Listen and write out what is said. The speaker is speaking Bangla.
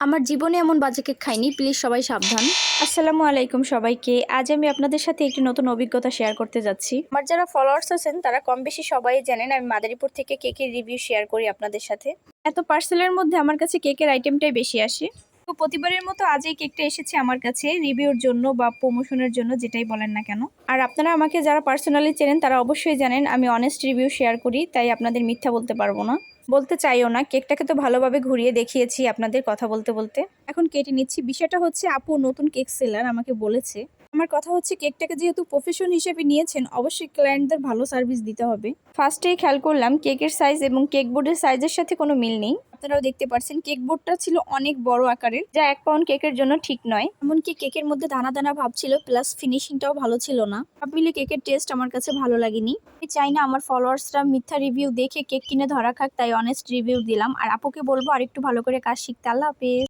আমার জীবনে এমন বাজে কেক খাইনি, প্লিজ সবাই সাবধান। আসসালামু আলাইকুম সবাইকে। আজ আমি আপনাদের সাথে একটি নতুন অভিজ্ঞতা শেয়ার করতে যাচ্ছি। আমার যারা ফলোয়ার্স আছেন তারা কম বেশি সবাই জানেন আমি মাদারীপুর থেকে কেকের রিভিউ শেয়ার করি আপনাদের সাথে। এত পার্সেলের মধ্যে আমার কাছে কেকের আইটেমটাই বেশি আসে। তো প্রতিবারের মতো আজ এই কেকটা এসেছে আমার কাছে রিভিউর জন্য বা প্রমোশনের জন্য, যেটাই বলেন না কেন। আর আপনারা আমাকে যারা পার্সোনালি চেনেন তারা অবশ্যই জানেন আমি অনেস্ট রিভিউ শেয়ার করি, তাই আপনাদের মিথ্যা বলতে পারবো না, বলতে চাইও না। কেকটাকে তো ভালোভাবে ঘুরিয়ে দেখিয়েছি আপনাদের কথা বলতে বলতে। এখন কেটে নিচ্ছি। বিষয়টা হচ্ছে আপু নতুন কেক সেলার আমাকে বলেছে। আমার কথা হচ্ছে কেকটাকে যেহেতু প্রফেশন হিসেবে নিয়েছেন অবশ্যই ক্লায়েন্টদের ভালো সার্ভিস দিতে হবে। ফার্স্টেই খেয়াল করলাম কেকের সাইজ এবং কেক বোর্ডের সাইজের সাথে কোনো মিল নেই। আপনারাও দেখতে পাচ্ছেন কেক বোর্ডটা ছিল অনেক বড় আকারের, যা 1 পাউন্ড কেকের জন্য ঠিক নয়। এমনকি কেকের মধ্যে দানা দানা ভাব ছিল, প্লাস ফিনিশিংটাও ভালো ছিল না। সব মিলে কেকের টেস্ট আমার কাছে ভালো লাগেনি। আমি চাই না আমার ফলোয়ার্সরা মিথ্যা রিভিউ দেখে কেক কিনে ধরা খাক, তাই অনেস্ট রিভিউ দিলাম। আর আপুকে বলবো আরেকটু ভালো করে কাজ শিখতে। আল্লাহ হাফেজ।